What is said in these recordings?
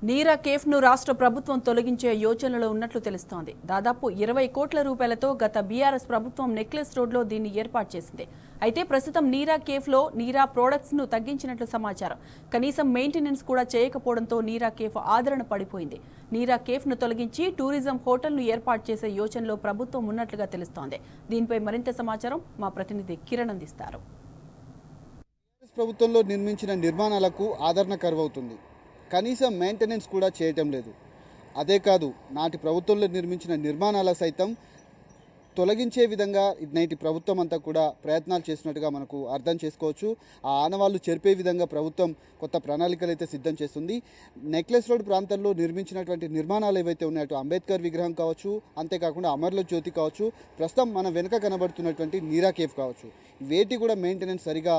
నీరా కేఫ్ను రాష్ట్ర ప్రభుత్వం తొలగించే యోచనలో ఉన్నట్లు తెలుస్తోంది. దాదాపు 20 కోట్ల రూపాయలతో గత బీఆర్ఎస్ ప్రభుత్వం నెక్లెస్ రోడ్లో దీన్ని ఏర్పాటు చేసింది. అయితే ప్రస్తుతం నీరా కేఫ్లో నీరా ప్రొడక్ట్స్ను తగ్గించినట్లు సమాచారం. కనీసం మెయింటెనెన్స్ కూడా చేయకపోవడంతో నీరా కేఫ్ ఆదరణ పడిపోయింది. నీరా కేఫ్ను తొలగించి టూరిజం హోటల్ను ఏర్పాటు చేసే యోచనలో ప్రభుత్వం ఉన్నట్లుగా తెలుస్తోంది. దీనిపై మరింత సమాచారం మా ప్రతినిధి కిరణ్ అందిస్తారు. ప్రభుత్వంలో నిర్మించిన నిర్మాణాలకు ఆదరణ కరువవుతుంది. కనీసం మెయింటెనెన్స్ కూడా చేయటం లేదు. అదే కాదు, నాటి ప్రభుత్వంలో నిర్మించిన నిర్మాణాల సైతం తొలగించే విధంగా నేటి ప్రభుత్వం అంతా కూడా ప్రయత్నాలు చేస్తున్నట్టుగా మనకు అర్థం చేసుకోవచ్చు. ఆ ఆనవాళ్లు చెరిపే విధంగా ప్రభుత్వం కొత్త ప్రణాళికలు అయితే సిద్ధం చేస్తుంది. నెక్లెస్ రోడ్ ప్రాంతంలో నిర్మించినటువంటి నిర్మాణాలు ఏవైతే ఉన్నాయో అంబేద్కర్ విగ్రహం కావచ్చు, అంతేకాకుండా అమర్ల జ్యోతి కావచ్చు, ప్రస్తుతం మన వెనుక కనబడుతున్నటువంటి నీరా కేఫ్ కావచ్చు, వేటి కూడా మెయింటెనెన్స్ సరిగా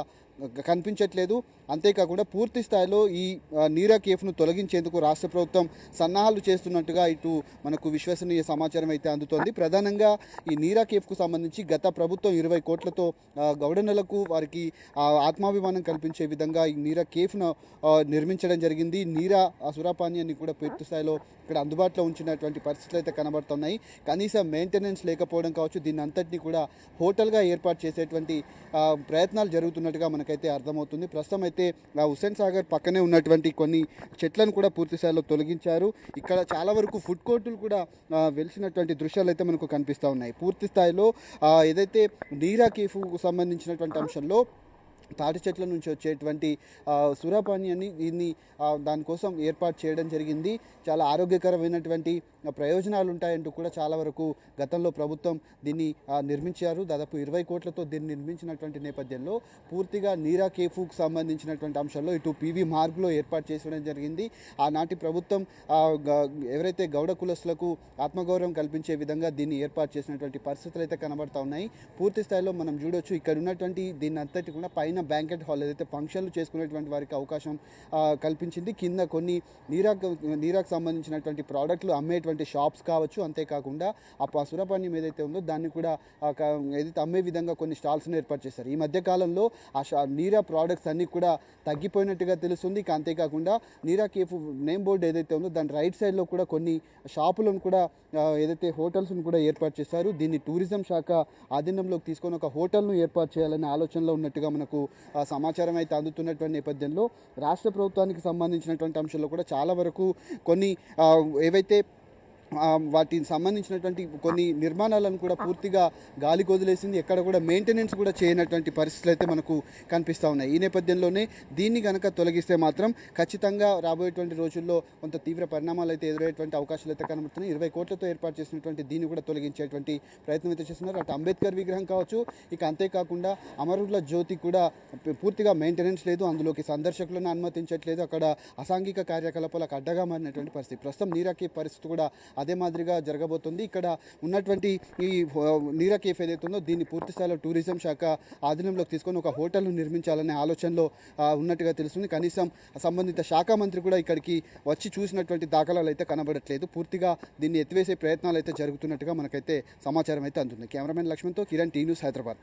కనిపించట్లేదు. అంతేకాకుండా పూర్తి స్థాయిలో ఈ నీరా కేఫ్ను తొలగించేందుకు రాష్ట్ర ప్రభుత్వం సన్నాహాలు చేస్తున్నట్టుగా ఇటు మనకు విశ్వసనీయ సమాచారం అయితే అందుతోంది. ప్రధానంగా ఈ నీరా కేఫ్కు సంబంధించి గత ప్రభుత్వం 20 కోట్లతో గౌడన్నలకు వారికి ఆత్మాభిమానం కల్పించే విధంగా ఈ నీరా కేఫ్ను నిర్మించడం జరిగింది. నీరా సురాపానీయాన్ని కూడా పూర్తి స్థాయిలో ఇక్కడ అందుబాటులో ఉంచినటువంటి పరిస్థితులు అయితే కనబడుతున్నాయి. కనీసం మెయింటెనెన్స్ లేకపోవడం కావచ్చు, దీన్ని అంతటినీ కూడా హోటల్గా ఏర్పాటు చేసేటువంటి ప్రయత్నాలు జరుగుతున్నట్టుగా మనకైతే అర్థమవుతుంది. ప్రస్తుతం అయితే హుస్సేన్ సాగర్ పక్కనే ఉన్నటువంటి కొన్ని చెట్లను కూడా పూర్తి స్థాయిలో తొలగించారు. ఇక్కడ చాలా వరకు ఫుడ్ కోర్టులు కూడా వెలిసినటువంటి దృశ్యాలు అయితే మనకు కనిపిస్తూ ఉన్నాయి. పూర్తి స్థాయిలో ఏదైతే నీరా కేఫ్కు సంబంధించినటువంటి అంశంలో తాటి చెట్ల నుంచి వచ్చేటువంటి సురాపానీయాన్ని దీన్ని దానికోసం ఏర్పాటు చేయడం జరిగింది. చాలా ఆరోగ్యకరమైనటువంటి ప్రయోజనాలు ఉంటాయంటూ కూడా చాలా వరకు గతంలో ప్రభుత్వం దీన్ని నిర్మించారు. దాదాపు 20 కోట్లతో దీన్ని నిర్మించినటువంటి నేపథ్యంలో పూర్తిగా నీరా కేఫ్కు సంబంధించినటువంటి అంశాల్లో ఇటు పివి మార్గ్లో ఏర్పాటు చేసడం జరిగింది. ఆనాటి ప్రభుత్వం ఎవరైతే గౌడ కులస్తులకు ఆత్మగౌరవం కల్పించే విధంగా దీన్ని ఏర్పాటు చేసినటువంటి పరిస్థితులు అయితే కనబడతా ఉన్నాయి. పూర్తి స్థాయిలో మనం చూడొచ్చు, ఇక్కడ ఉన్నటువంటి దీన్ని అంతటి కూడా పైన బ్యాంకెట్ హాల్ ఏదైతే ఫంక్షన్లు చేసుకునేటువంటి వారికి అవకాశం కల్పించింది. కింద కొన్ని నీరాకు సంబంధించినటువంటి ప్రోడక్ట్లు అమ్మేటువంటి షాప్స్ కావచ్చు, అంతేకాకుండా ఆ సురాపానీయం ఏదైతే ఉందో దాన్ని కూడా ఏదైతే అమ్మే విధంగా కొన్ని స్టాల్స్ను ఏర్పాటు చేశారు. ఈ మధ్య కాలంలో ఆ నీరా ప్రోడక్ట్స్ అన్నీ కూడా తగ్గిపోయినట్టుగా తెలుస్తుంది. అంతేకాకుండా నీరా కేఫ్ నేమ్ బోర్డు ఏదైతే ఉందో దాని రైట్ సైడ్లో కూడా కొన్ని షాపులను కూడా ఏదైతే హోటల్స్ను కూడా ఏర్పాటు చేశారు. దీన్ని టూరిజం శాఖ ఆధీనంలోకి తీసుకొని ఒక హోటల్ను ఏర్పాటు చేయాలనే ఆలోచనలో ఉన్నట్టుగా మనకు సమాచారం అయితే అందుతున్నటువంటి నేపథ్యంలో రాష్ట్ర ప్రభుత్వానికి సంబంధించినటువంటి అంశాల్లో కూడా చాలా వరకు కొన్ని ఏవైతే వాటికి సంబంధించినటువంటి కొన్ని నిర్మాణాలను కూడా పూర్తిగా గాలి వదిలేసింది. ఎక్కడ కూడా మెయింటెనెన్స్ కూడా చేయనటువంటి పరిస్థితులు అయితే మనకు కనిపిస్తూ ఉన్నాయి. ఈ నేపథ్యంలోనే దీన్ని కనుక తొలగిస్తే మాత్రం ఖచ్చితంగా రాబోయేటువంటి రోజుల్లో కొంత తీవ్ర పరిణామాలు అయితే ఎదురయ్యేటువంటి అవకాశాలు అయితే కనబడుతున్నాయి. 20 కోట్లతో ఏర్పాటు చేసినటువంటి దీన్ని కూడా తొలగించేటువంటి ప్రయత్నం అయితే చేస్తున్నారు. అటు అంబేద్కర్ విగ్రహం కావచ్చు, ఇక అంతేకాకుండా అమరుల జ్యోతి కూడా పూర్తిగా మెయింటెనెన్స్ లేదు, అందులోకి సందర్శకులను అనుమతించట్లేదు. అక్కడ అసాంఘిక కార్యకలాపాలకు అడ్డగా మారినటువంటి పరిస్థితి. ప్రస్తుతం నీరా కేఫ్ పరిస్థితి కూడా అదే మాదిరిగా జరగబోతుంది. ఇక్కడ ఉన్నటువంటి ఈ నీరా కేఫ్ ఏదైతే ఉందో దీన్ని పూర్తి స్థాయిలో టూరిజం శాఖ ఆధీనంలోకి తీసుకొని ఒక హోటల్ను నిర్మించాలనే ఆలోచనలో ఉన్నట్టుగా తెలుస్తుంది. కనీసం సంబంధిత శాఖ మంత్రి కూడా ఇక్కడికి వచ్చి చూసినటువంటి దాఖలాలు అయితే కనబడట్లేదు. పూర్తిగా దీన్ని ఎత్తివేసే ప్రయత్నాలు అయితే జరుగుతున్నట్టుగా మనకైతే సమాచారం అయితే అందుతుంది. కెమెరామెన్ లక్ష్మణ్తో కిరణ్, టీ న్యూస్, హైదరాబాద్.